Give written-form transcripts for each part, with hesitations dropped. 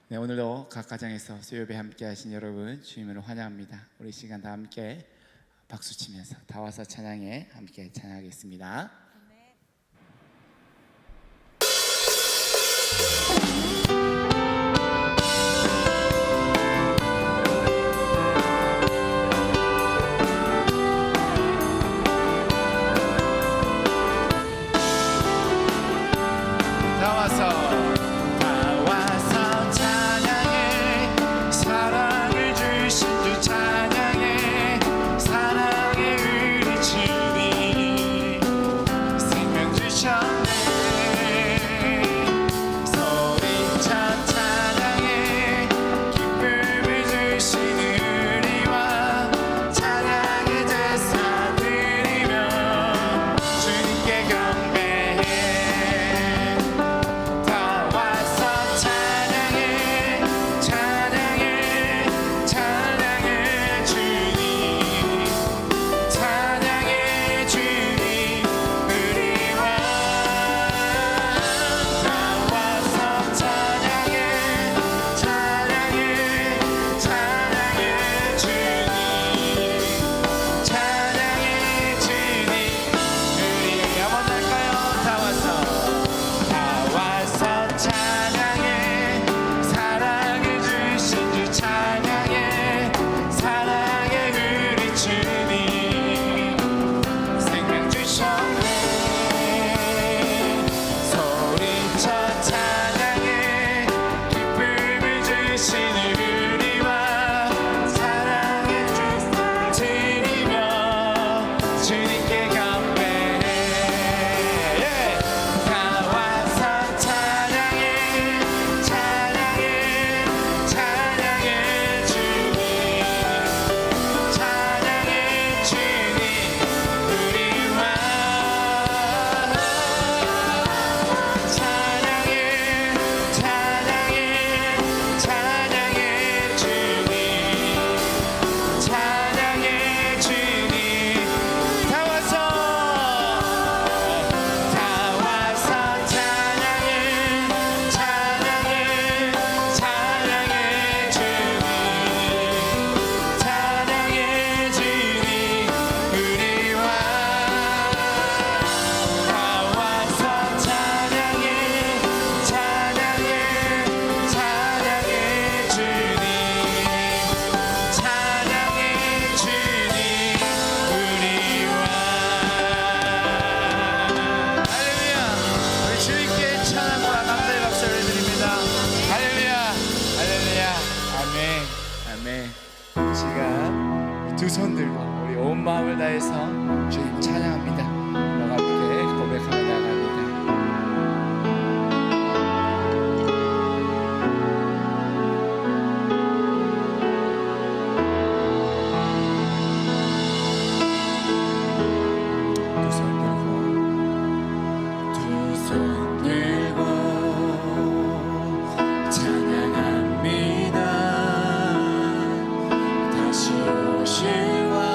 네, 오늘도 각 가정에서 수요예배 함께 하신 여러분 주님으로 환영합니다. 우리 시간 다 함께 박수 치면서 다 와서 찬양에 함께 찬양하겠습니다. 두 손 들고 우리 온 마음을 다해서 주님 찬양합니다. 너가 함께 고백하며 나갑니다. 오시와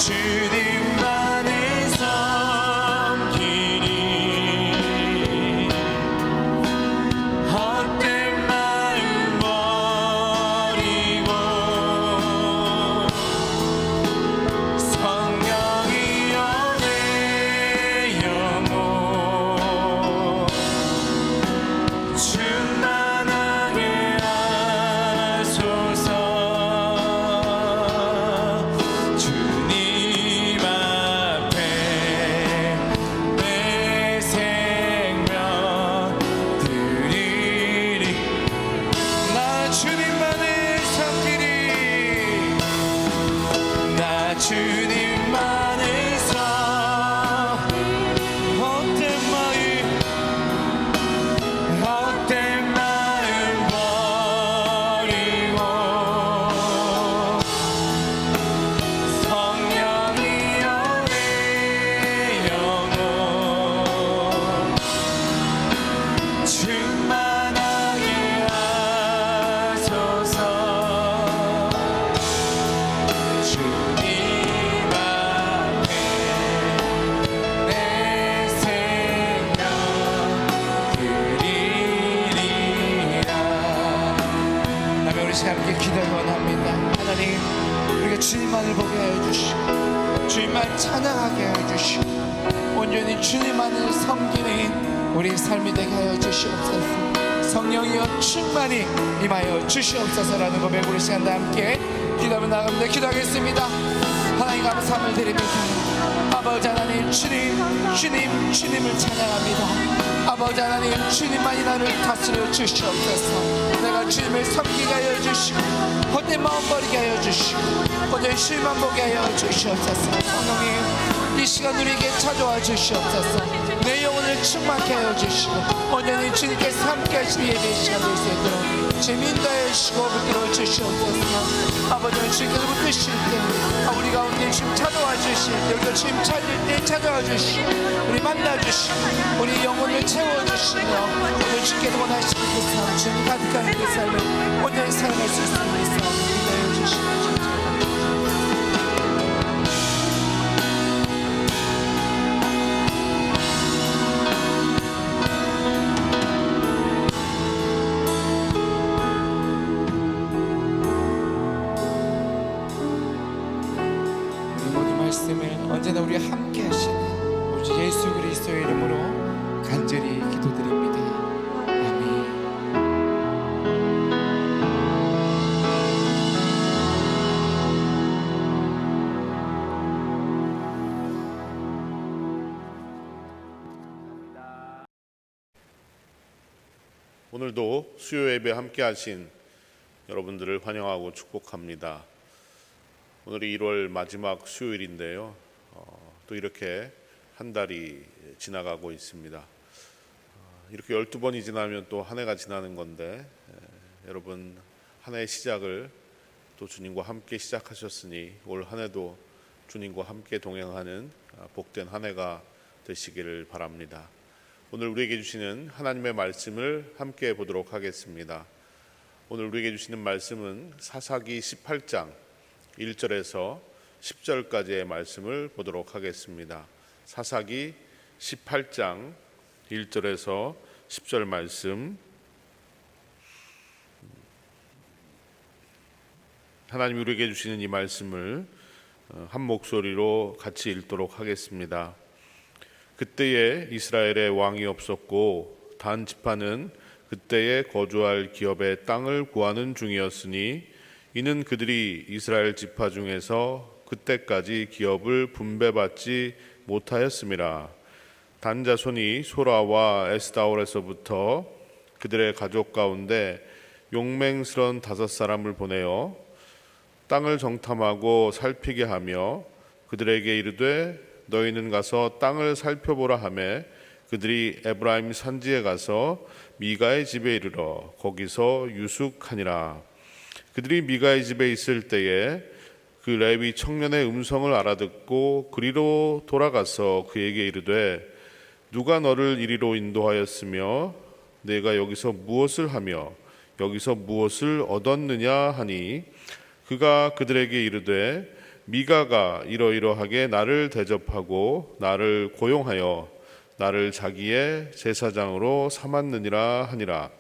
주님만을 섬기리. 헛된 마음 버리고 성령이여 내 영혼 충만하게 하소서. 주님 앞에 내 생명 드리리. 나 주님만을 섬기리. 나 주님만을 헛된 마음 버리고 성령이여 내 영혼 충만하게 하소서. 주님 앞에 내 생명 드리리라. 아멘. 우리 함께 기도를 원합니다. 하나님, 우리가 주님만을 보게 하여 주시고 주님만 찬양하게 하여 주시고 온전히 주님만을 섬기는 우리 삶이 되게 하여 주시옵소서. 성령이여 충만히 임하여 주시옵소서라는 고백 우리 시간 다 함께 기도하며 나갑니다. 기도하겠습니다. 하나님 감사함을 드립니다. 아버지 하나님, 주님을 찬양합니다. 아버지 하나님, 주님만이 나를 다스려 주시옵소서. 내가 주님을 섬기게 하여 주시고 헛된 마음 버리게 하여 주시고 온전히 주님만 보게 하여 주시옵소서. 성령님, 이 시간 우리에게 찾아와 주시옵소서. 내 영혼을 충만케 하여 주시고 온전히 주님께서 함께 하시는 예배의 시간 될 수 있도록 주님 인도하여 주시고 붙들어 주시옵소서. 아버지 주님께서 붙드실 때 우리 가운데 주님 찾아와 주실 때 우리가 주님 찾을 때 찾아와 주시고 우리 만나 주시고 우리 영혼을 채워주시며 오늘 주께서 원하시는 그 삶 주님 가득한 그 삶을 온전히 살아갈 수 있는 이 삶을 인도하여 주시옵소서. 언제나 우리 함께 하시는 우리 예수 그리스도의 이름으로 간절히 기도드립니다. 아멘. 오늘도 수요 예배 함께 하신 여러분들을 환영하고 축복합니다. 오늘이 1월 마지막 수요일인데요. 또 이렇게 한 달이 지나가고 있습니다. 이렇게 12번이 지나면 또 한 해가 지나는 건데 여러분 한 해의 시작을 또 주님과 함께 시작하셨으니 올 한 해도 주님과 함께 동행하는 복된 한 해가 되시기를 바랍니다. 오늘 우리에게 주시는 하나님의 말씀을 함께 보도록 하겠습니다. 오늘 우리에게 주시는 말씀은 사사기 18장 1절에서 10절까지의 말씀을 보도록 하겠습니다. 사사기 18장 1절에서 10절 말씀, 하나님이 우리에게 주시는 이 말씀을 한 목소리로 같이 읽도록 하겠습니다. 그때에 이스라엘에 왕이 없었고 단 지파는 그때에 거주할 기업의 땅을 구하는 중이었으니 이는 그들이 이스라엘 지파 중에서 그때까지 기업을 분배받지 못하였음이라. 단 자손이 소라와 에스다올에서부터 그들의 가족 가운데 용맹스런 5사람을 보내어 땅을 정탐하고 살피게 하며 그들에게 이르되 너희는 가서 땅을 살펴보라 하매 그들이 에브라임 산지에 가서 미가의 집에 이르러 거기서 유숙하니라. 그들이 미가의 집에 있을 때에 그 레위 청년의 음성을 알아듣고 그리로 돌아가서 그에게 이르되 누가 너를 이리로 인도하였으며 내가 여기서 무엇을 하며 여기서 무엇을 얻었느냐 하니 그가 그들에게 이르되 미가가 이러이러하게 나를 대접하고 나를 고용하여 나를 자기의 제사장으로 삼았느니라 하니라.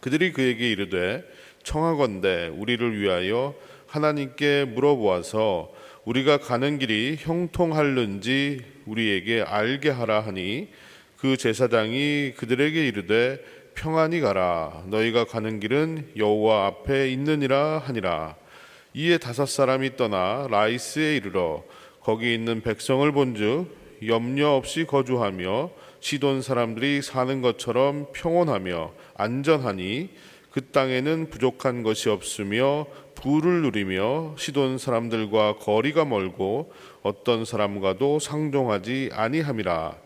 그들이 그에게 이르되 청하건대 우리를 위하여 하나님께 물어보아서 우리가 가는 길이 형통할는지 우리에게 알게 하라 하니 그 제사장이 그들에게 이르되 평안히 가라. 너희가 가는 길은 여호와 앞에 있느니라 하니라. 이에 5 사람이 떠나 라이스에 이르러 거기 있는 백성을 본즉 염려 없이 거주하며 시돈 사람들이 사는 것처럼 평온하며 안전하니 그 땅에는 부족한 것이 없으며 부를 누리며 시돈 사람들과 거리가 멀고 어떤 사람과도 상종하지 아니함이라.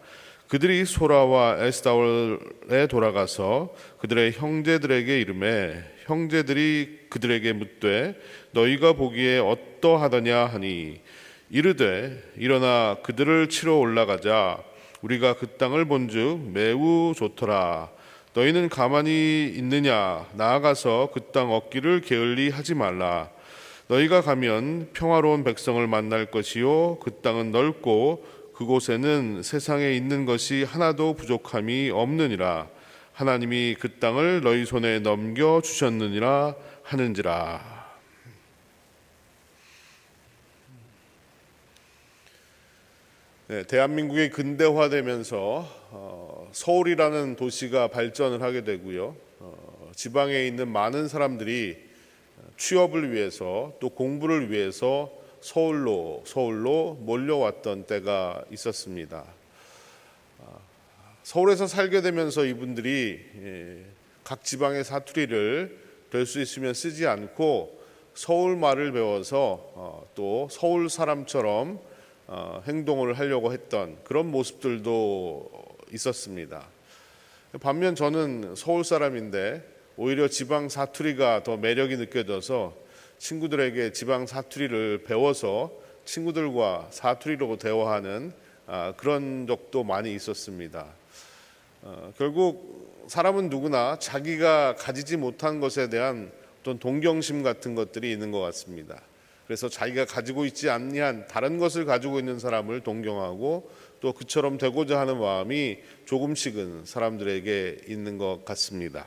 그들이 소라와 에스다올에 돌아가서 그들의 형제들에게 이르매 형제들이 그들에게 묻되 너희가 보기에 어떠하더냐 하니 이르되 일어나 그들을 치러 올라가자. 우리가 그 땅을 본즉 매우 좋더라. 너희는 가만히 있느냐? 나아가서 그 땅 얻기를 게을리 하지 말라. 너희가 가면 평화로운 백성을 만날 것이요 그 땅은 넓고 그곳에는 세상에 있는 것이 하나도 부족함이 없느니라. 하나님이 그 땅을 너희 손에 넘겨 주셨느니라 하는지라. 네, 대한민국이 근대화되면서 서울이라는 도시가 발전을 하게 되고요. 지방에 있는 많은 사람들이 취업을 위해서 또 공부를 위해서 서울로 몰려왔던 때가 있었습니다. 서울에서 살게 되면서 이분들이 각 지방의 사투리를 될 수 있으면 쓰지 않고 서울 말을 배워서 또 서울 사람처럼 행동을 하려고 했던 그런 모습들도 있었습니다. 반면 저는 서울 사람인데 오히려 지방 사투리가 더 매력이 느껴져서 친구들에게 지방 사투리를 배워서 친구들과 사투리로 대화하는 그런 적도 많이 있었습니다. 결국 사람은 누구나 자기가 가지지 못한 것에 대한 어떤 동경심 같은 것들이 있는 것 같습니다. 그래서 자기가 가지고 있지 않니한 다른 것을 가지고 있는 사람을 동경하고 또 그처럼 되고자 하는 마음이 조금씩은 사람들에게 있는 것 같습니다.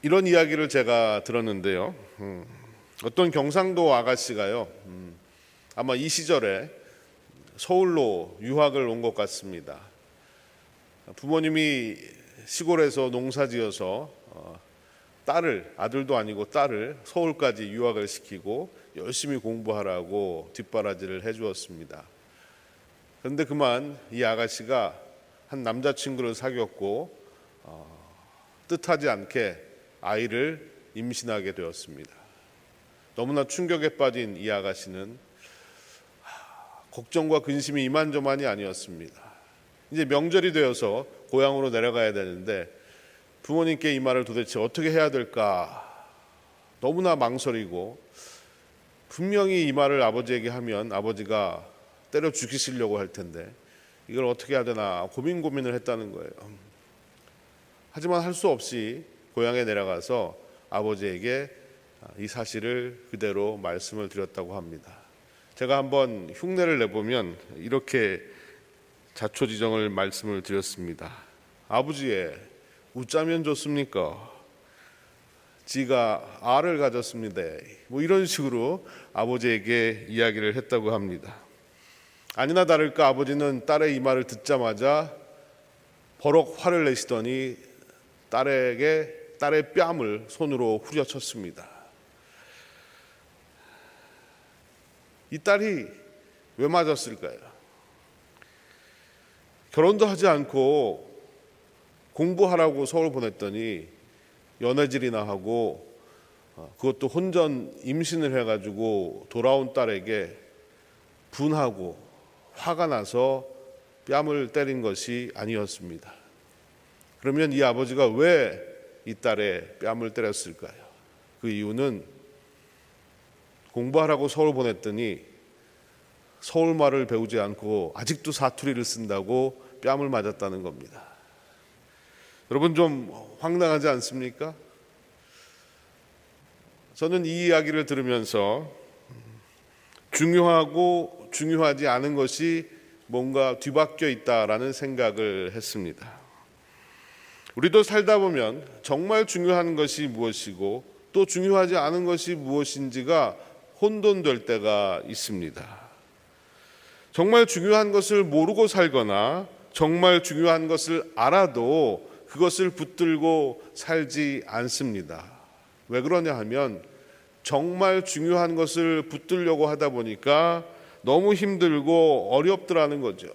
이런 이야기를 제가 들었는데요. 어떤 경상도 아가씨가요. 아마 이 시절에 서울로 유학을 온 것 같습니다. 부모님이 시골에서 농사지어서 아들도 아니고 딸을 서울까지 유학을 시키고 열심히 공부하라고 뒷바라지를 해주었습니다. 그런데 그만 이 아가씨가 한 남자친구를 사귀었고 뜻하지 않게 아이를 임신하게 되었습니다. 너무나 충격에 빠진 이 아가씨는 걱정과 근심이 이만저만이 아니었습니다. 이제 명절이 되어서 고향으로 내려가야 되는데 부모님께 이 말을 도대체 어떻게 해야 될까 너무나 망설이고 분명히 이 말을 아버지에게 하면 아버지가 때려 죽이시려고 할 텐데 이걸 어떻게 해야 되나 고민을 했다는 거예요. 하지만 할 수 없이 고향에 내려가서 아버지에게 이 사실을 그대로 말씀을 드렸다고 합니다. 제가 한번 흉내를 내보면 이렇게 자초지정을 말씀을 드렸습니다. 아버지의 웃자면 좋습니까? 지가 알을 가졌습니다. 뭐 이런 식으로 아버지에게 이야기를 했다고 합니다. 아니나 다를까 아버지는 딸의 이 말을 듣자마자 버럭 화를 내시더니 딸의 뺨을 손으로 후려쳤습니다. 이 딸이 왜 맞았을까요? 결혼도 하지 않고 공부하라고 서울 보냈더니 연애질이나 하고 그것도 혼전 임신을 해가지고 돌아온 딸에게 분하고 화가 나서 뺨을 때린 것이 아니었습니다. 그러면 이 아버지가 왜 이 딸의 뺨을 때렸을까요? 그 이유는 공부하라고 서울 보냈더니 서울 말을 배우지 않고 아직도 사투리를 쓴다고 뺨을 맞았다는 겁니다. 여러분 좀 황당하지 않습니까? 저는 이 이야기를 들으면서 중요하고 중요하지 않은 것이 뭔가 뒤바뀌어 있다라는 생각을 했습니다. 우리도 살다 보면 정말 중요한 것이 무엇이고 또 중요하지 않은 것이 무엇인지가 혼돈될 때가 있습니다. 정말 중요한 것을 모르고 살거나 정말 중요한 것을 알아도 그것을 붙들고 살지 않습니다. 왜 그러냐 하면 정말 중요한 것을 붙들려고 하다 보니까 너무 힘들고 어렵더라는 거죠.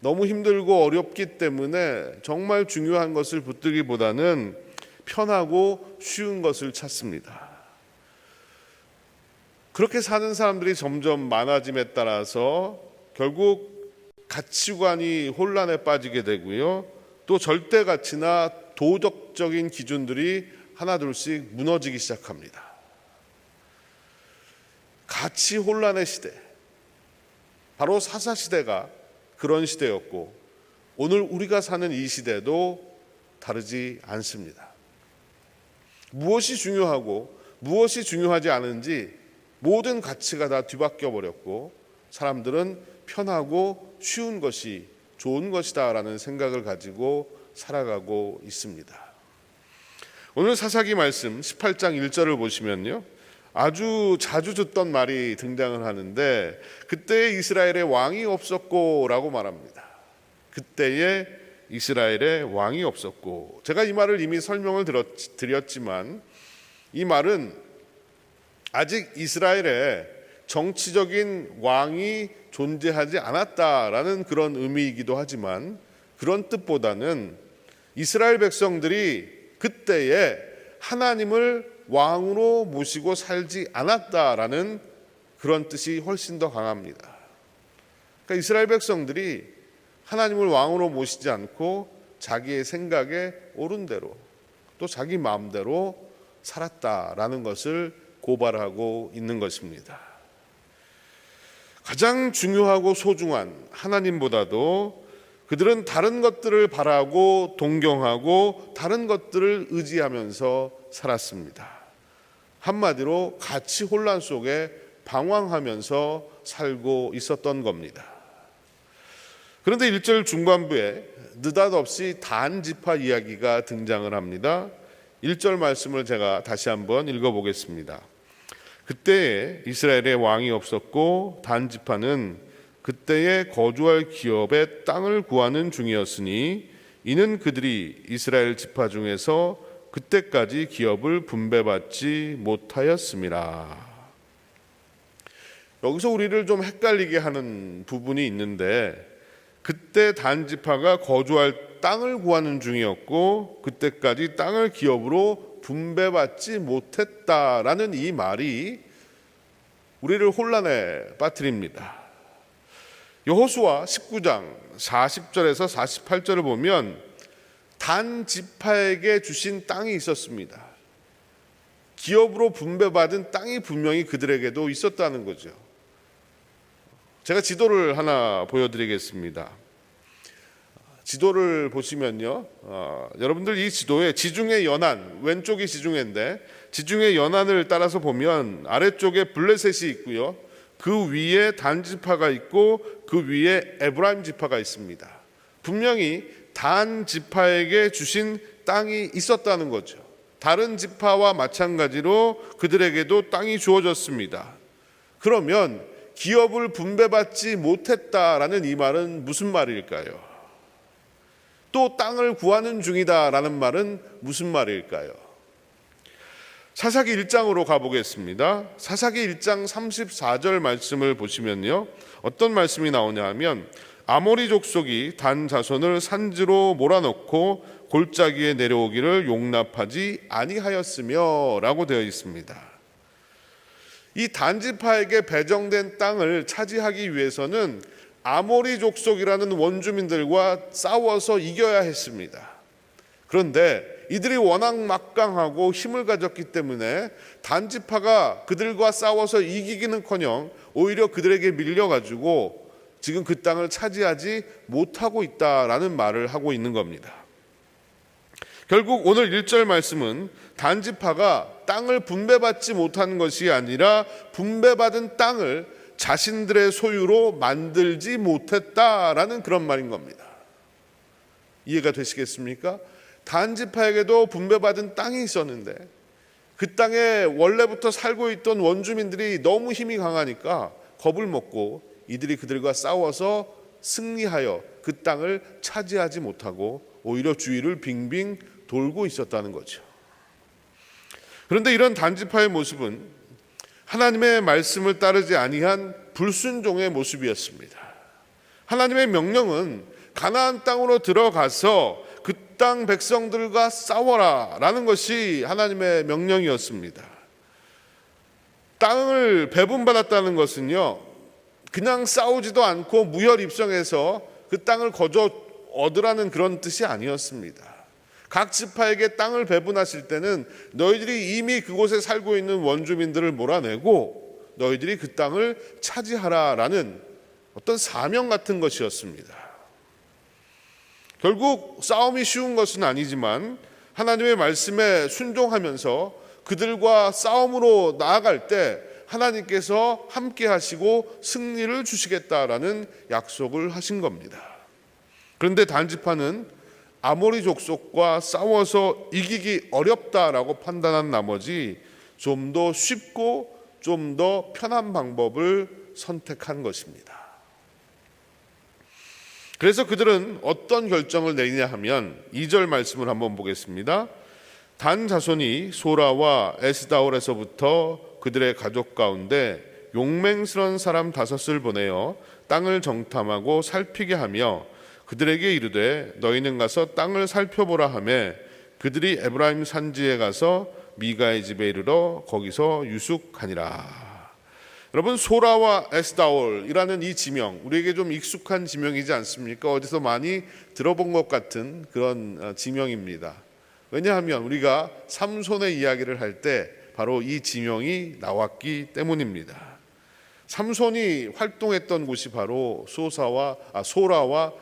너무 힘들고 어렵기 때문에 정말 중요한 것을 붙들기보다는 편하고 쉬운 것을 찾습니다. 그렇게 사는 사람들이 점점 많아짐에 따라서 결국 가치관이 혼란에 빠지게 되고요. 또 절대 가치나 도덕적인 기준들이 하나둘씩 무너지기 시작합니다. 가치 혼란의 시대, 바로 사사시대가 그런 시대였고 오늘 우리가 사는 이 시대도 다르지 않습니다. 무엇이 중요하고 무엇이 중요하지 않은지 모든 가치가 다 뒤바뀌어 버렸고 사람들은 편하고 쉬운 것이 좋은 것이다라는 생각을 가지고 살아가고 있습니다. 오늘 사사기 말씀 18장 1절을 보시면요, 아주 자주 듣던 말이 등장을 하는데 그때에 이스라엘에 왕이 없었고 라고 말합니다. 그때에 이스라엘에 왕이 없었고, 제가 이 말을 이미 설명을 드렸지만 이 말은 아직 이스라엘에 정치적인 왕이 존재하지 않았다라는 그런 의미이기도 하지만 그런 뜻보다는 이스라엘 백성들이 그때에 하나님을 왕으로 모시고 살지 않았다라는 그런 뜻이 훨씬 더 강합니다. 그러니까 이스라엘 백성들이 하나님을 왕으로 모시지 않고 자기의 생각에 옳은 대로 또 자기 마음대로 살았다라는 것을 고발하고 있는 것입니다. 가장 중요하고 소중한 하나님보다도 그들은 다른 것들을 바라고 동경하고 다른 것들을 의지하면서 살았습니다. 한마디로 가치 혼란 속에 방황하면서 살고 있었던 겁니다. 그런데 1절 중반부에 느닷없이 단 지파 이야기가 등장을 합니다. 1절 말씀을 제가 다시 한번 읽어보겠습니다. 그때에 이스라엘에 왕이 없었고 단 지파는 그때에 거주할 기업의 땅을 구하는 중이었으니 이는 그들이 이스라엘 지파 중에서 그때까지 기업을 분배받지 못하였음이라. 여기서 우리를 좀 헷갈리게 하는 부분이 있는데, 그때 단 지파가 거주할 땅을 구하는 중이었고 그때까지 땅을 기업으로 분배받지 못했다라는 이 말이 우리를 혼란에 빠뜨립니다. 여호수아 19장 40절에서 48절을 보면 단 지파에게 주신 땅이 있었습니다. 기업으로 분배받은 땅이 분명히 그들에게도 있었다는 거죠. 제가 지도를 하나 보여드리겠습니다. 지도를 보시면요, 여러분들 이 지도에 지중해 연안, 왼쪽이 지중해인데 지중해 연안을 따라서 보면 아래쪽에 블레셋이 있고요, 그 위에 단 지파가 있고 그 위에 에브라임 지파가 있습니다. 분명히 단 지파에게 주신 땅이 있었다는 거죠. 다른 지파와 마찬가지로 그들에게도 땅이 주어졌습니다. 그러면 기업을 분배받지 못했다라는 이 말은 무슨 말일까요? 또 땅을 구하는 중이다라는 말은 무슨 말일까요? 사사기 1장으로 가보겠습니다. 사사기 1장 34절 말씀을 보시면요, 어떤 말씀이 나오냐 하면 아모리 족속이 단 자손을 산지로 몰아넣고 골짜기에 내려오기를 용납하지 아니하였으며 라고 되어 있습니다. 이 단지파에게 배정된 땅을 차지하기 위해서는 아모리 족속이라는 원주민들과 싸워서 이겨야 했습니다. 그런데 이들이 워낙 막강하고 힘을 가졌기 때문에 단지파가 그들과 싸워서 이기기는커녕 오히려 그들에게 밀려가지고 지금 그 땅을 차지하지 못하고 있다라는 말을 하고 있는 겁니다. 결국 오늘 1절 말씀은 단지파가 땅을 분배받지 못한 것이 아니라 분배받은 땅을 자신들의 소유로 만들지 못했다라는 그런 말인 겁니다. 이해가 되시겠습니까? 단지파에게도 분배받은 땅이 있었는데 그 땅에 원래부터 살고 있던 원주민들이 너무 힘이 강하니까 겁을 먹고 이들이 그들과 싸워서 승리하여 그 땅을 차지하지 못하고 오히려 주위를 빙빙 돌고 있었다는 거죠. 그런데 이런 단지파의 모습은 하나님의 말씀을 따르지 아니한 불순종의 모습이었습니다. 하나님의 명령은 가나안 땅으로 들어가서 그 땅 백성들과 싸워라 라는 것이 하나님의 명령이었습니다. 땅을 배분받았다는 것은요, 그냥 싸우지도 않고 무혈입성해서 그 땅을 거저 얻으라는 그런 뜻이 아니었습니다. 각 지파에게 땅을 배분하실 때는 너희들이 이미 그곳에 살고 있는 원주민들을 몰아내고 너희들이 그 땅을 차지하라라는 어떤 사명 같은 것이었습니다. 결국 싸움이 쉬운 것은 아니지만 하나님의 말씀에 순종하면서 그들과 싸움으로 나아갈 때 하나님께서 함께 하시고 승리를 주시겠다라는 약속을 하신 겁니다. 그런데 단지파는 아모리 족속과 싸워서 이기기 어렵다라고 판단한 나머지 좀 더 쉽고 좀 더 편한 방법을 선택한 것입니다. 그래서 그들은 어떤 결정을 내리냐 하면 2절 말씀을 한번 보겠습니다. 단 자손이 소라와 에스다올에서부터 그들의 가족 가운데 용맹스러운 사람 5을 보내어 땅을 정탐하고 살피게 하며 그들에게 이르되 너희는 가서 땅을 살펴보라 하매 그들이 에브라임 산지에 가서 미가의 집에 이르러 거기서 유숙하니라. 여러분, 소라와 에스다올이라는 이 지명, 우리에게 좀 익숙한 지명이지 않습니까? 어디서 많이 들어본 것 같은 그런 지명입니다. 왜냐하면 우리가 삼손의 이야기를 할 때 바로 이 지명이 나왔기 때문입니다. 삼손이 활동했던 곳이 바로 소라와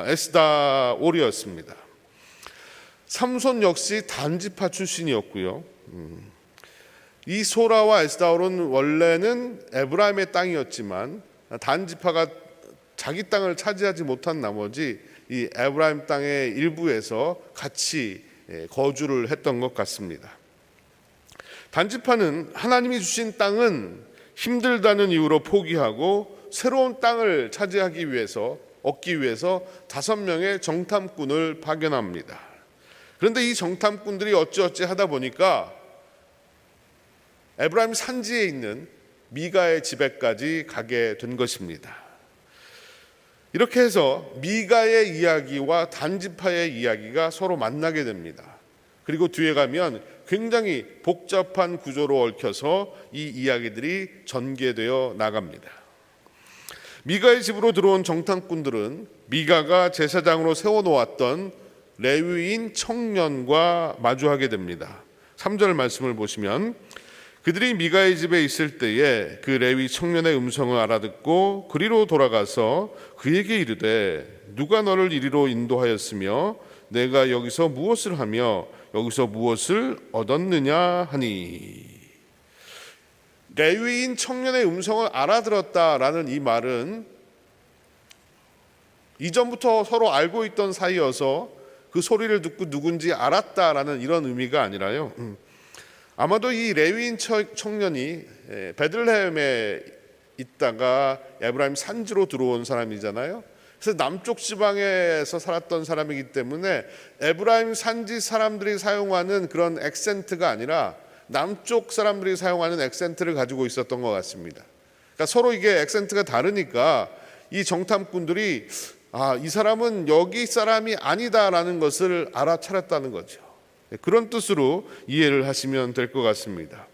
에스다올이었습니다. 삼손 역시 단지파 출신이었고요. 이 소라와 에스다올은 원래는 에브라임의 땅이었지만 단지파가 자기 땅을 차지하지 못한 나머지 이 에브라임 땅의 일부에서 같이 거주를 했던 것 같습니다. 단지파는 하나님이 주신 땅은 힘들다는 이유로 포기하고 새로운 땅을 차지하기 위해서 얻기 위해서 5명의 정탐꾼을 파견합니다. 그런데 이 정탐꾼들이 어찌어찌 하다 보니까 에브라임 산지에 있는 미가의 집에까지 가게 된 것입니다. 이렇게 해서 미가의 이야기와 단지파의 이야기가 서로 만나게 됩니다. 그리고 뒤에 가면 굉장히 복잡한 구조로 얽혀서 이 이야기들이 전개되어 나갑니다. 미가의 집으로 들어온 정탐꾼들은 미가가 제사장으로 세워놓았던 레위인 청년과 마주하게 됩니다. 3절 말씀을 보시면 그들이 미가의 집에 있을 때에 그 레위 청년의 음성을 알아듣고 그리로 돌아가서 그에게 이르되 누가 너를 이리로 인도하였으며 내가 여기서 무엇을 하며 여기서 무엇을 얻었느냐 하니. 레위인 청년의 음성을 알아들었다라는 이 말은 이전부터 서로 알고 있던 사이여서 그 소리를 듣고 누군지 알았다라는 이런 의미가 아니라요, 아마도 이 레위인 청년이 베들레헴에 있다가 에브라임 산지로 들어온 사람이잖아요. 그래서 남쪽 지방에서 살았던 사람이기 때문에 에브라임 산지 사람들이 사용하는 그런 액센트가 아니라 남쪽 사람들이 사용하는 액센트를 가지고 있었던 것 같습니다. 그러니까 서로 이게 액센트가 다르니까 이 정탐꾼들이 이 사람은 여기 사람이 아니다라는 것을 알아차렸다는 거죠. 그런 뜻으로 이해를 하시면 될 것 같습니다.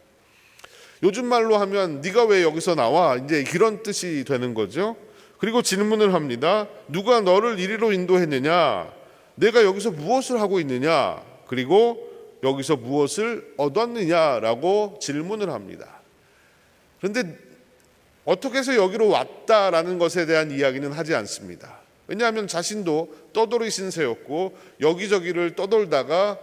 요즘 말로 하면 네가 왜 여기서 나와? 이제 이런 뜻이 되는 거죠. 그리고 질문을 합니다. 누가 너를 이리로 인도했느냐? 내가 여기서 무엇을 하고 있느냐? 그리고 여기서 무엇을 얻었느냐라고 질문을 합니다. 그런데 어떻게 해서 여기로 왔다라는 것에 대한 이야기는 하지 않습니다. 왜냐하면 자신도 떠돌이 신세였고 여기저기를 떠돌다가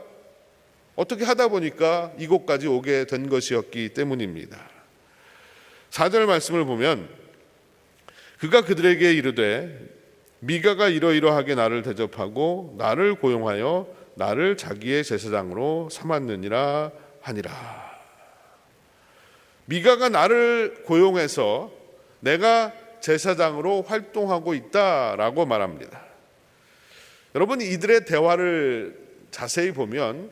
어떻게 하다 보니까 이곳까지 오게 된 것이었기 때문입니다. 4절 말씀을 보면 그가 그들에게 이르되 미가가 이러이러하게 나를 대접하고 나를 고용하여 나를 자기의 제사장으로 삼았느니라 하니라. 미가가 나를 고용해서 내가 제사장으로 활동하고 있다라고 말합니다. 여러분, 이들의 대화를 자세히 보면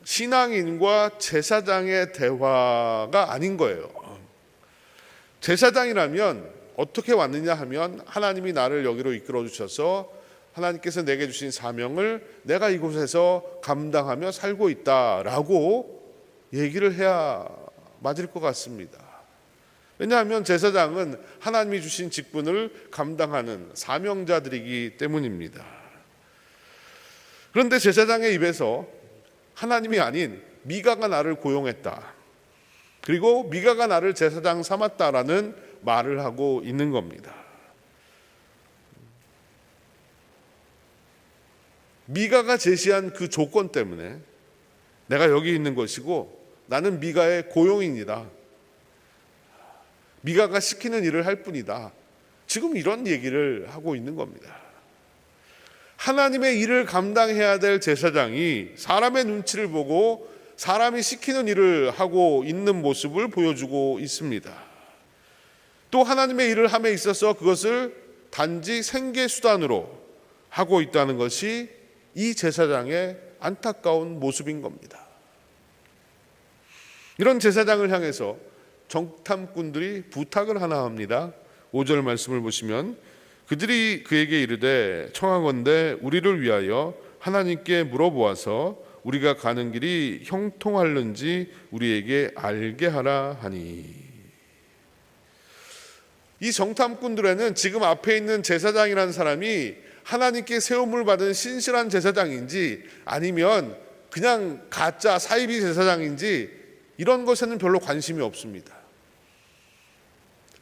신앙인과 제사장의 대화가 아닌 거예요. 제사장이라면 어떻게 왔느냐 하면 하나님이 나를 여기로 이끌어 주셔서 하나님께서 내게 주신 사명을 내가 이곳에서 감당하며 살고 있다라고 얘기를 해야 맞을 것 같습니다. 왜냐하면 제사장은 하나님이 주신 직분을 감당하는 사명자들이기 때문입니다. 그런데 제사장의 입에서 하나님이 아닌 미가가 나를 고용했다, 그리고 미가가 나를 제사장 삼았다라는 말을 하고 있는 겁니다. 미가가 제시한 그 조건 때문에 내가 여기 있는 것이고 나는 미가의 고용인이다, 미가가 시키는 일을 할 뿐이다, 지금 이런 얘기를 하고 있는 겁니다. 하나님의 일을 감당해야 될 제사장이 사람의 눈치를 보고 사람이 시키는 일을 하고 있는 모습을 보여주고 있습니다. 또 하나님의 일을 함에 있어서 그것을 단지 생계수단으로 하고 있다는 것이 이 제사장의 안타까운 모습인 겁니다. 이런 제사장을 향해서 정탐꾼들이 부탁을 하나 합니다. 5절 말씀을 보시면 그들이 그에게 이르되 청하건대 우리를 위하여 하나님께 물어보아서 우리가 가는 길이 형통할는지 우리에게 알게 하라 하니. 이 정탐꾼들에는 지금 앞에 있는 제사장이라는 사람이 하나님께 세움을 받은 신실한 제사장인지 아니면 그냥 가짜 사이비 제사장인지 이런 것에는 별로 관심이 없습니다.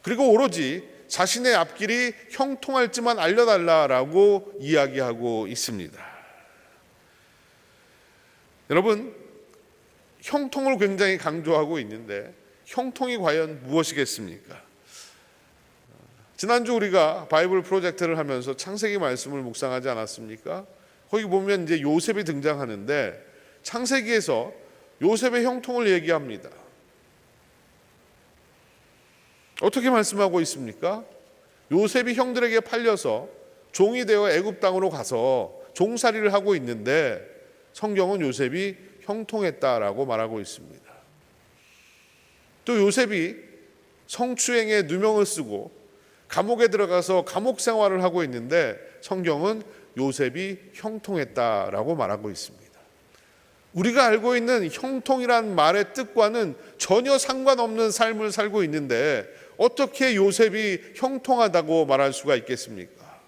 그리고 오로지 자신의 앞길이 형통할지만 알려달라라고 이야기하고 있습니다. 여러분, 형통을 굉장히 강조하고 있는데 형통이 과연 무엇이겠습니까? 지난주 우리가 바이블 프로젝트를 하면서 창세기 말씀을 묵상하지 않았습니까? 거기 보면 이제 요셉이 등장하는데 창세기에서 요셉의 형통을 얘기합니다. 어떻게 말씀하고 있습니까? 요셉이 형들에게 팔려서 종이 되어 애굽 땅으로 가서 종살이를 하고 있는데 성경은 요셉이 형통했다라고 말하고 있습니다. 또 요셉이 성추행에 누명을 쓰고 감옥에 들어가서 감옥 생활을 하고 있는데 성경은 요셉이 형통했다라고 말하고 있습니다. 우리가 알고 있는 형통이란 말의 뜻과는 전혀 상관없는 삶을 살고 있는데 어떻게 요셉이 형통하다고 말할 수가 있겠습니까?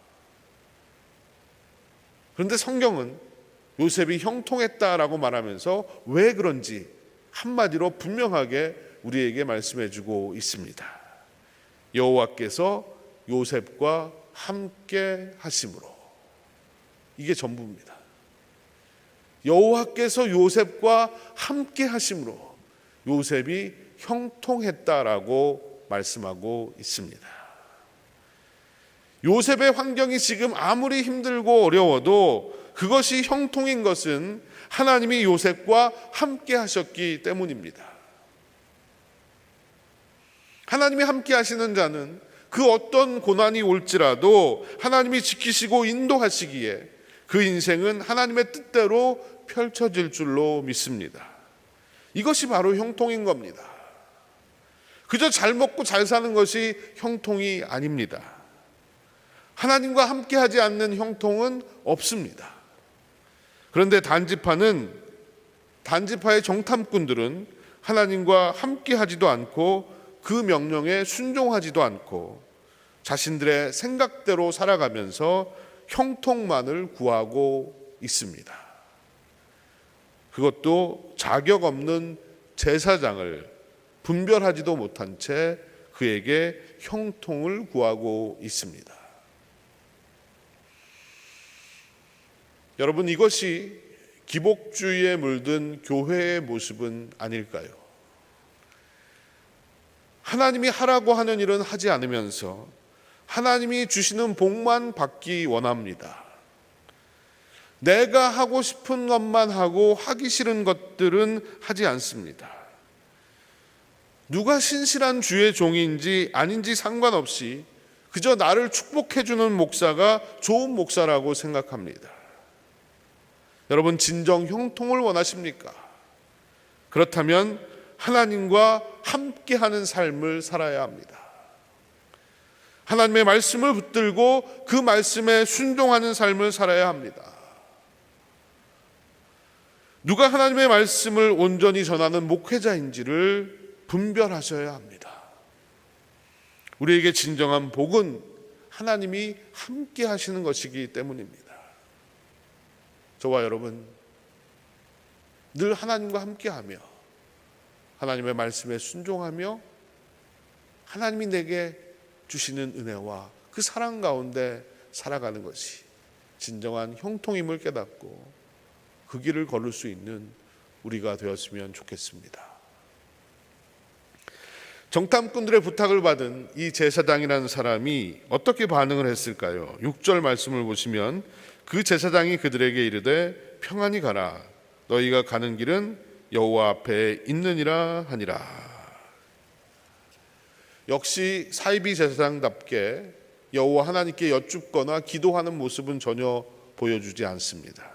그런데 성경은 요셉이 형통했다라고 말하면서 왜 그런지 한마디로 분명하게 우리에게 말씀해 주고 있습니다. 여호와께서 요셉과 함께 하심으로. 이게 전부입니다. 여호와께서 요셉과 함께 하심으로 요셉이 형통했다라고 말씀하고 있습니다. 요셉의 환경이 지금 아무리 힘들고 어려워도 그것이 형통인 것은 하나님이 요셉과 함께 하셨기 때문입니다. 하나님이 함께 하시는 자는 그 어떤 고난이 올지라도 하나님이 지키시고 인도하시기에 그 인생은 하나님의 뜻대로 펼쳐질 줄로 믿습니다. 이것이 바로 형통인 겁니다. 그저 잘 먹고 잘 사는 것이 형통이 아닙니다. 하나님과 함께 하지 않는 형통은 없습니다. 그런데 단지파의 정탐꾼들은 하나님과 함께 하지도 않고 그 명령에 순종하지도 않고 자신들의 생각대로 살아가면서 형통만을 구하고 있습니다. 그것도 자격 없는 제사장을 분별하지도 못한 채 그에게 형통을 구하고 있습니다. 여러분, 이것이 기복주의에 물든 교회의 모습은 아닐까요? 하나님이 하라고 하는 일은 하지 않으면서 하나님이 주시는 복만 받기 원합니다. 내가 하고 싶은 것만 하고 하기 싫은 것들은 하지 않습니다. 누가 신실한 주의 종인지 아닌지 상관없이 그저 나를 축복해주는 목사가 좋은 목사라고 생각합니다. 여러분, 진정 형통을 원하십니까? 그렇다면 하나님과 함께하는 삶을 살아야 합니다. 하나님의 말씀을 붙들고 그 말씀에 순종하는 삶을 살아야 합니다. 누가 하나님의 말씀을 온전히 전하는 목회자인지를 분별하셔야 합니다. 우리에게 진정한 복은 하나님이 함께 하시는 것이기 때문입니다. 저와 여러분, 늘 하나님과 함께하며 하나님의 말씀에 순종하며 하나님이 내게 주시는 은혜와 그 사랑 가운데 살아가는 것이 진정한 형통임을 깨닫고 그 길을 걸을 수 있는 우리가 되었으면 좋겠습니다. 정탐꾼들의 부탁을 받은 이 제사장이라는 사람이 어떻게 반응을 했을까요? 6절 말씀을 보시면 그 제사장이 그들에게 이르되 평안히 가라, 너희가 가는 길은 여호와 앞에 있느니라 하니라. 역시 사이비 제사장답게 여호와 하나님께 여쭙거나 기도하는 모습은 전혀 보여주지 않습니다.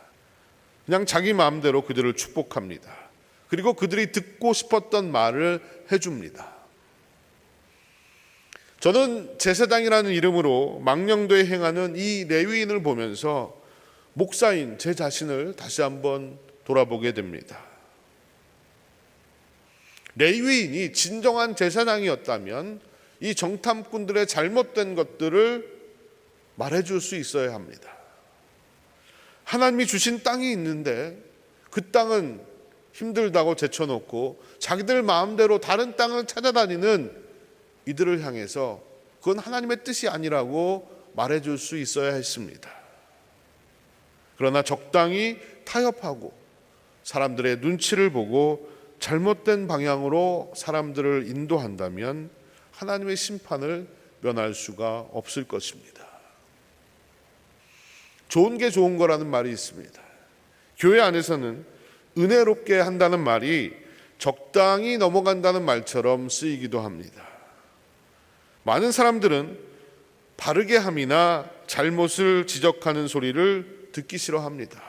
그냥 자기 마음대로 그들을 축복합니다. 그리고 그들이 듣고 싶었던 말을 해줍니다. 저는 제사장이라는 이름으로 망령도에 행하는 이 레위인을 보면서 목사인 제 자신을 다시 한번 돌아보게 됩니다. 레위인이 진정한 제사장이었다면 이 정탐꾼들의 잘못된 것들을 말해줄 수 있어야 합니다. 하나님이 주신 땅이 있는데 그 땅은 힘들다고 제쳐놓고 자기들 마음대로 다른 땅을 찾아다니는 이들을 향해서 그건 하나님의 뜻이 아니라고 말해줄 수 있어야 했습니다. 그러나 적당히 타협하고 사람들의 눈치를 보고 잘못된 방향으로 사람들을 인도한다면 하나님의 심판을 면할 수가 없을 것입니다. 좋은 게 좋은 거라는 말이 있습니다. 교회 안에서는 은혜롭게 한다는 말이 적당히 넘어간다는 말처럼 쓰이기도 합니다. 많은 사람들은 바르게 함이나 잘못을 지적하는 소리를 듣기 싫어합니다.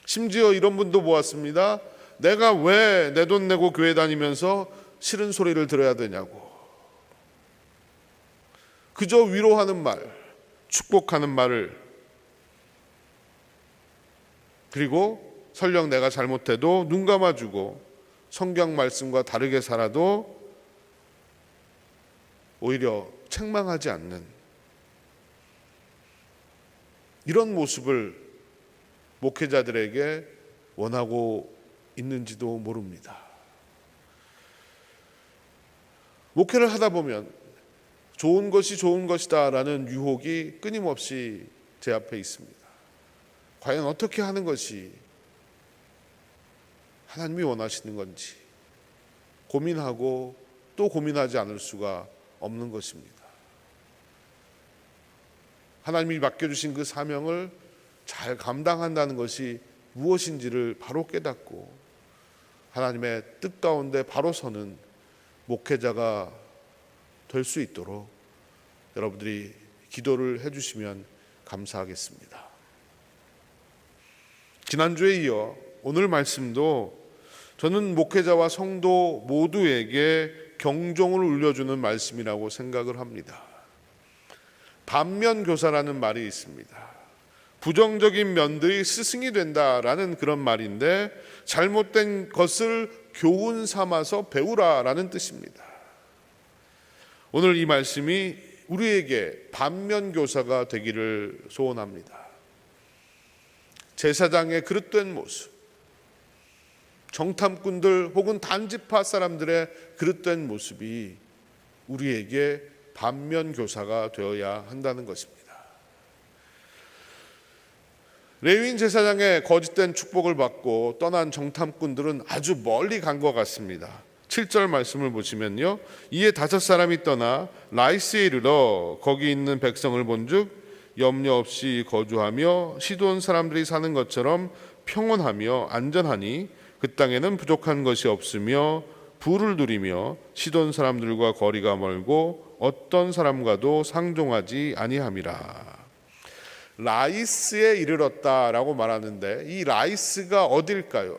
심지어 이런 분도 보았습니다. 내가 왜 내 돈 내고 교회 다니면서 싫은 소리를 들어야 되냐고. 그저 위로하는 말, 축복하는 말을, 그리고 설령 내가 잘못해도 눈 감아주고 성경 말씀과 다르게 살아도 오히려 책망하지 않는 이런 모습을 목회자들에게 원하고 있는지도 모릅니다. 목회를 하다 보면 좋은 것이 좋은 것이다 라는 유혹이 끊임없이 제 앞에 있습니다. 과연 어떻게 하는 것이 하나님이 원하시는 건지 고민하고 또 고민하지 않을 수가 없는 것입니다. 하나님이 맡겨주신 그 사명을 잘 감당한다는 것이 무엇인지를 바로 깨닫고 하나님의 뜻 가운데 바로 서는 목회자가 될 수 있도록 여러분들이 기도를 해주시면 감사하겠습니다. 지난주에 이어 오늘 말씀도 저는 목회자와 성도 모두에게 경종을 울려주는 말씀이라고 생각을 합니다. 반면교사라는 말이 있습니다. 부정적인 면들이 스승이 된다라는 그런 말인데 잘못된 것을 교훈 삼아서 배우라라는 뜻입니다. 오늘 이 말씀이 우리에게 반면교사가 되기를 소원합니다. 제사장의 그릇된 모습, 정탐꾼들 혹은 단지파 사람들의 그릇된 모습이 우리에게 반면교사가 되어야 한다는 것입니다. 레위인 제사장의 거짓된 축복을 받고 떠난 정탐꾼들은 아주 멀리 간 것 같습니다. 7절 말씀을 보시면요, 이에 5사람이 떠나 라이스에 이르러 거기 있는 백성을 본즉 염려 없이 거주하며 시돈 사람들이 사는 것처럼 평온하며 안전하니 그 땅에는 부족한 것이 없으며 부를 누리며 시돈 사람들과 거리가 멀고 어떤 사람과도 상종하지 아니함이라. 라이스에 이르렀다라고 말하는데 이 라이스가 어딜까요?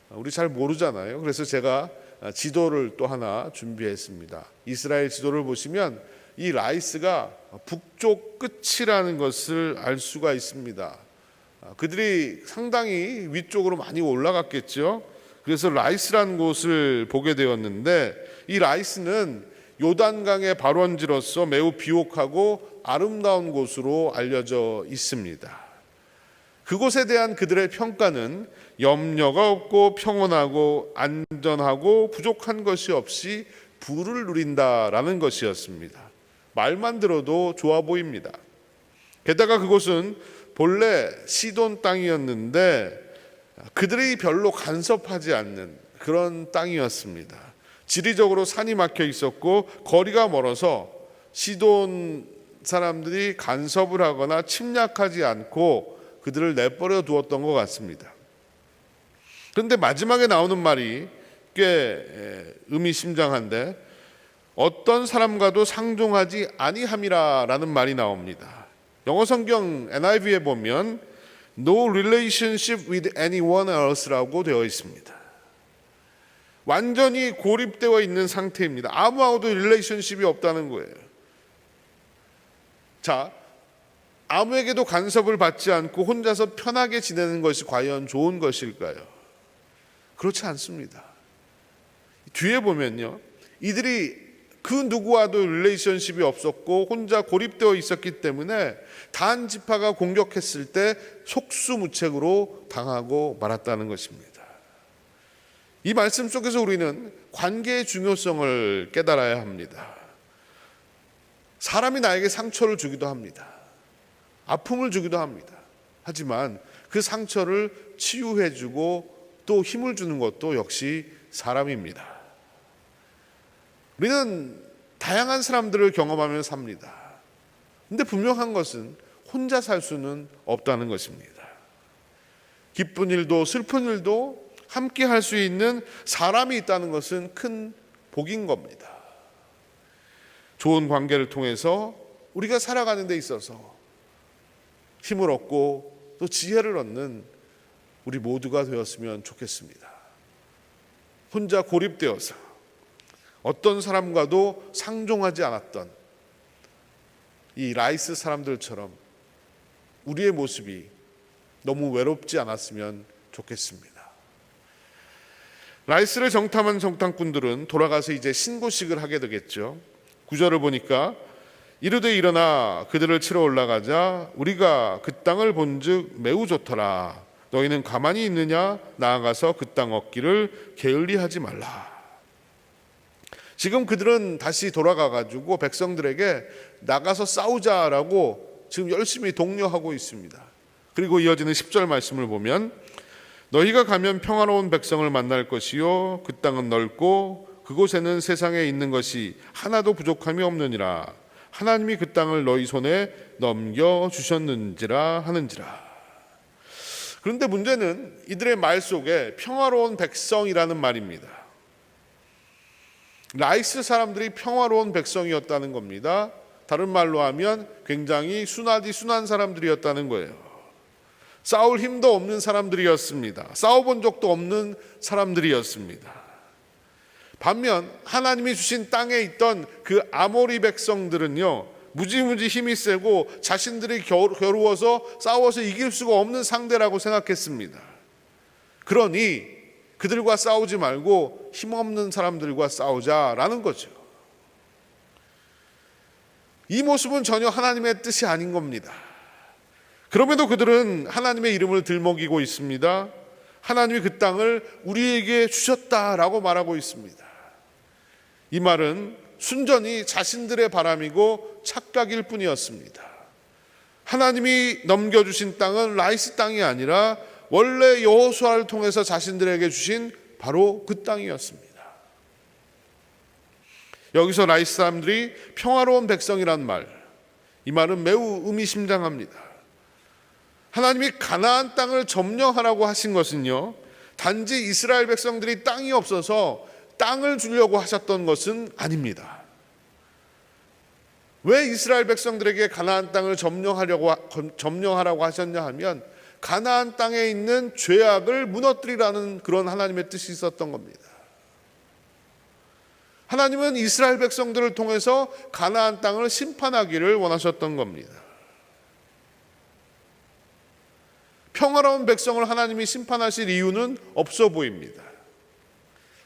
우리 잘 모르잖아요. 그래서 제가 지도를 또 하나 준비했습니다. 이스라엘 지도를 보시면 이 라이스가 북쪽 끝이라는 것을 알 수가 있습니다. 그들이 상당히 위쪽으로 많이 올라갔겠죠. 그래서 라이스라는 곳을 보게 되었는데 이 라이스는 요단강의 발원지로서 매우 비옥하고 아름다운 곳으로 알려져 있습니다. 그곳에 대한 그들의 평가는 염려가 없고 평온하고 안전하고 부족한 것이 없이 부를 누린다라는 것이었습니다. 말만 들어도 좋아 보입니다. 게다가 그곳은 본래 시돈 땅이었는데 그들이 별로 간섭하지 않는 그런 땅이었습니다. 지리적으로 산이 막혀 있었고 거리가 멀어서 시돈 사람들이 간섭을 하거나 침략하지 않고 그들을 내버려 두었던 것 같습니다. 그런데 마지막에 나오는 말이 꽤 의미심장한데 어떤 사람과도 상종하지 아니함이라라는 말이 나옵니다. 영어 성경 NIV에 보면 No relationship with anyone else라고 되어 있습니다. 완전히 고립되어 있는 상태입니다. 아무하고도 릴레이션십이 없다는 거예요. 자, 아무에게도 간섭을 받지 않고 혼자서 편하게 지내는 것이 과연 좋은 것일까요? 그렇지 않습니다. 뒤에 보면요, 이들이 그 누구와도 릴레이션십이 없었고 혼자 고립되어 있었기 때문에 단 지파가 공격했을 때 속수무책으로 당하고 말았다는 것입니다. 이 말씀 속에서 우리는 관계의 중요성을 깨달아야 합니다. 사람이 나에게 상처를 주기도 합니다. 아픔을 주기도 합니다. 하지만 그 상처를 치유해주고 또 힘을 주는 것도 역시 사람입니다. 우리는 다양한 사람들을 경험하며 삽니다. 근데 분명한 것은 혼자 살 수는 없다는 것입니다. 기쁜 일도 슬픈 일도 함께 할 수 있는 사람이 있다는 것은 큰 복인 겁니다. 좋은 관계를 통해서 우리가 살아가는 데 있어서 힘을 얻고 또 지혜를 얻는 우리 모두가 되었으면 좋겠습니다. 혼자 고립되어서 어떤 사람과도 상종하지 않았던 이 라이스 사람들처럼 우리의 모습이 너무 외롭지 않았으면 좋겠습니다. 라이스를 정탐한 정탐꾼들은 돌아가서 이제 신고식을 하게 되겠죠. 9절을 보니까 이르되 일어나 그들을 치러 올라가자 우리가 그 땅을 본즉 매우 좋더라. 너희는 가만히 있느냐? 나아가서 그 땅 얻기를 게을리하지 말라. 지금 그들은 다시 돌아가가지고 백성들에게 나가서 싸우자라고 지금 열심히 독려하고 있습니다. 그리고 이어지는 10절 말씀을 보면 너희가 가면 평화로운 백성을 만날 것이요 그 땅은 넓고 그곳에는 세상에 있는 것이 하나도 부족함이 없느니라. 하나님이 그 땅을 너희 손에 넘겨주셨는지라 하는지라. 그런데 문제는 이들의 말 속에 평화로운 백성이라는 말입니다. 라이스 사람들이 평화로운 백성이었다는 겁니다. 다른 말로 하면 굉장히 순하디 순한 사람들이었다는 거예요. 싸울 힘도 없는 사람들이었습니다. 싸워본 적도 없는 사람들이었습니다. 반면 하나님이 주신 땅에 있던 그 아모리 백성들은요, 무지무지 힘이 세고 자신들이 겨루어서 싸워서 이길 수가 없는 상대라고 생각했습니다. 그러니 그들과 싸우지 말고 힘없는 사람들과 싸우자라는 거죠. 이 모습은 전혀 하나님의 뜻이 아닌 겁니다. 그럼에도 그들은 하나님의 이름을 들먹이고 있습니다. 하나님이 그 땅을 우리에게 주셨다라고 말하고 있습니다. 이 말은 순전히 자신들의 바람이고 착각일 뿐이었습니다. 하나님이 넘겨주신 땅은 라이스 땅이 아니라 원래 여호수아를 통해서 자신들에게 주신 바로 그 땅이었습니다. 여기서 라이스 사람들이 평화로운 백성이란 말, 이 말은 매우 의미심장합니다. 하나님이 가나안 땅을 점령하라고 하신 것은요, 단지 이스라엘 백성들이 땅이 없어서 땅을 주려고 하셨던 것은 아닙니다. 왜 이스라엘 백성들에게 가나안 땅을 점령하라고 하셨냐 하면 가나안 땅에 있는 죄악을 무너뜨리라는 그런 하나님의 뜻이 있었던 겁니다. 하나님은 이스라엘 백성들을 통해서 가나안 땅을 심판하기를 원하셨던 겁니다. 평화로운 백성을 하나님이 심판하실 이유는 없어 보입니다.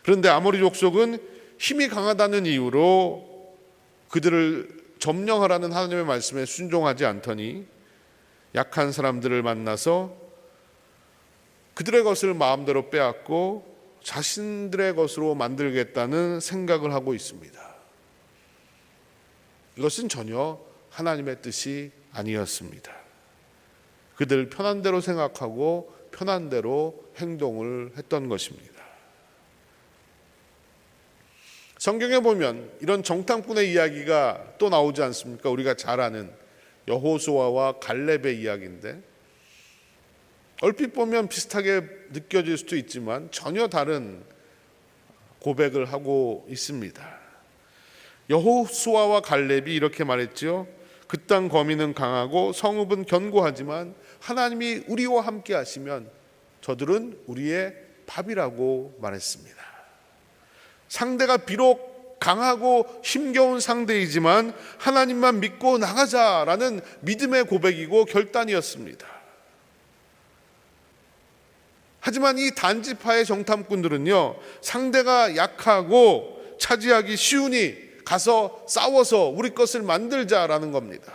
그런데 아모리 족속은 힘이 강하다는 이유로 그들을 점령하라는 하나님의 말씀에 순종하지 않더니 약한 사람들을 만나서 그들의 것을 마음대로 빼앗고 자신들의 것으로 만들겠다는 생각을 하고 있습니다. 이것은 전혀 하나님의 뜻이 아니었습니다. 그들 편한 대로 생각하고 편한 대로 행동을 했던 것입니다. 성경에 보면 이런 정탐꾼의 이야기가 또 나오지 않습니까? 우리가 잘 아는 여호수아와 갈렙의 이야기인데 얼핏 보면 비슷하게 느껴질 수도 있지만 전혀 다른 고백을 하고 있습니다. 여호수아와 갈렙이 이렇게 말했죠. 그 땅 거민은 강하고 성읍은 견고하지만 하나님이 우리와 함께 하시면 저들은 우리의 밥이라고 말했습니다. 상대가 비록 강하고 힘겨운 상대이지만 하나님만 믿고 나가자라는 믿음의 고백이고 결단이었습니다. 하지만 이 단지파의 정탐꾼들은요, 상대가 약하고 차지하기 쉬우니 가서 싸워서 우리 것을 만들자라는 겁니다.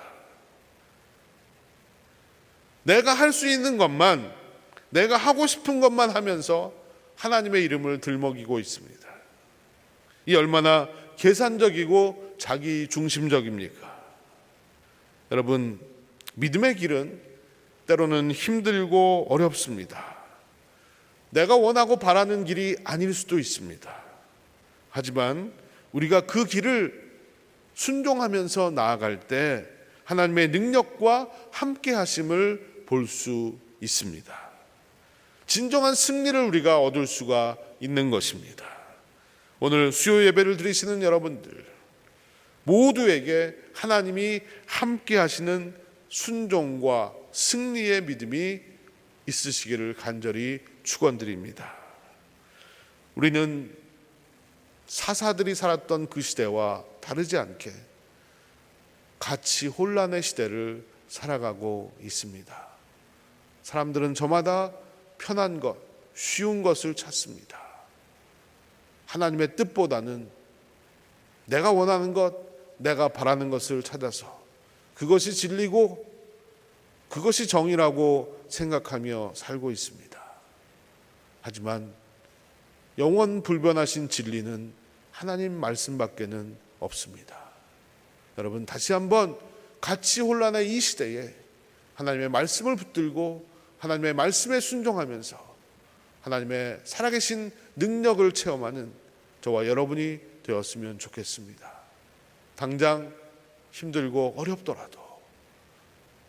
내가 할 수 있는 것만, 내가 하고 싶은 것만 하면서 하나님의 이름을 들먹이고 있습니다. 이 얼마나 계산적이고 자기 중심적입니까? 여러분, 믿음의 길은 때로는 힘들고 어렵습니다. 내가 원하고 바라는 길이 아닐 수도 있습니다. 하지만 우리가 그 길을 순종하면서 나아갈 때 하나님의 능력과 함께 하심을 볼 수 있습니다. 진정한 승리를 우리가 얻을 수가 있는 것입니다. 오늘 수요 예배를 드리시는 여러분들 모두에게 하나님이 함께 하시는 순종과 승리의 믿음이 있으시기를 간절히 축원드립니다. 우리는 사사들이 살았던 그 시대와 다르지 않게 가치 혼란의 시대를 살아가고 있습니다. 사람들은 저마다 편한 것, 쉬운 것을 찾습니다. 하나님의 뜻보다는 내가 원하는 것, 내가 바라는 것을 찾아서 그것이 진리고 그것이 정의라고 생각하며 살고 있습니다. 하지만 영원 불변하신 진리는 하나님 말씀밖에는 없습니다. 여러분, 다시 한번 가치 혼란의 이 시대에 하나님의 말씀을 붙들고 하나님의 말씀에 순종하면서 하나님의 살아계신 능력을 체험하는 저와 여러분이 되었으면 좋겠습니다. 당장 힘들고 어렵더라도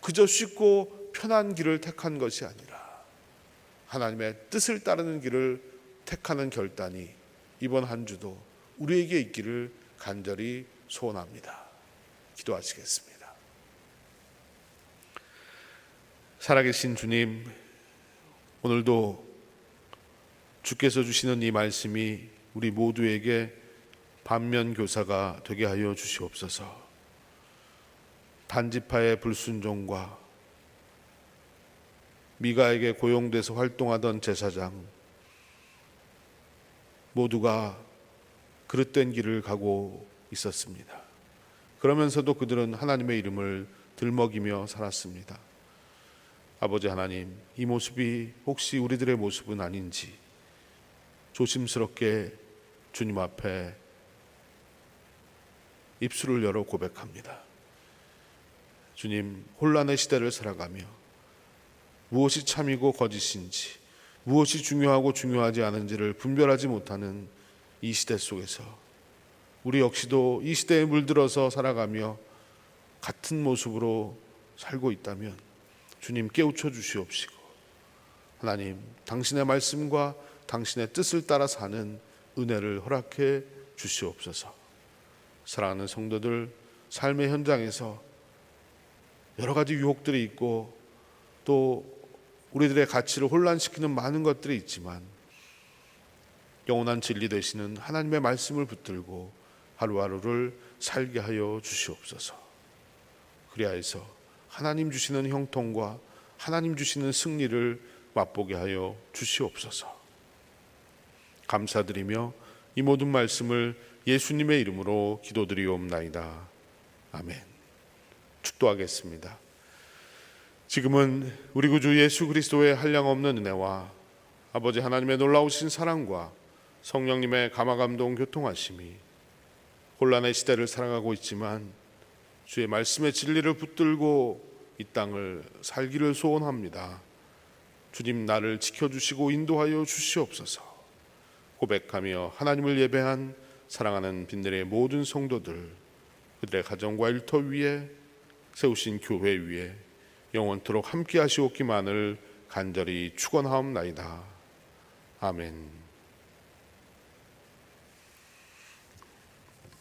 그저 쉽고 편한 길을 택한 것이 아니라 하나님의 뜻을 따르는 길을 택하는 결단이 이번 한 주도 우리에게 있기를 간절히 소원합니다. 기도하시겠습니다. 살아계신 주님, 오늘도 주께서 주시는 이 말씀이 우리 모두에게 반면교사가 되게 하여 주시옵소서. 단지파의 불순종과 미가에게 고용돼서 활동하던 제사장 모두가 그릇된 길을 가고 있었습니다. 그러면서도 그들은 하나님의 이름을 들먹이며 살았습니다. 아버지 하나님, 이 모습이 혹시 우리들의 모습은 아닌지 조심스럽게 주님 앞에 입술을 열어 고백합니다. 주님, 혼란의 시대를 살아가며 무엇이 참이고 거짓인지, 무엇이 중요하고 중요하지 않은지를 분별하지 못하는 이 시대 속에서 우리 역시도 이 시대에 물들어서 살아가며 같은 모습으로 살고 있다면 주님 깨우쳐 주시옵시고, 하나님 당신의 말씀과 당신의 뜻을 따라 사는 은혜를 허락해 주시옵소서. 사랑하는 성도들, 삶의 현장에서 여러 가지 유혹들이 있고 또 우리들의 가치를 혼란시키는 많은 것들이 있지만 영원한 진리 되시는 하나님의 말씀을 붙들고 하루하루를 살게 하여 주시옵소서. 그리하여서 하나님 주시는 형통과 하나님 주시는 승리를 맛보게 하여 주시옵소서. 감사드리며 이 모든 말씀을 예수님의 이름으로 기도드리옵나이다. 아멘. 축도하겠습니다. 지금은 우리 구주 예수 그리스도의 한량없는 은혜와 아버지 하나님의 놀라우신 사랑과 성령님의 감화감동 교통하심이 혼란의 시대를 살아가고 있지만 주의 말씀의 진리를 붙들고 이 땅을 살기를 소원합니다. 주님, 나를 지켜주시고 인도하여 주시옵소서. 고백하며 하나님을 예배한 사랑하는 빈들의 모든 성도들, 그들의 가정과 일터 위에 세우신 교회 위에 영원토록 함께 하시옵기만을 간절히 축원하옵나이다. 아멘.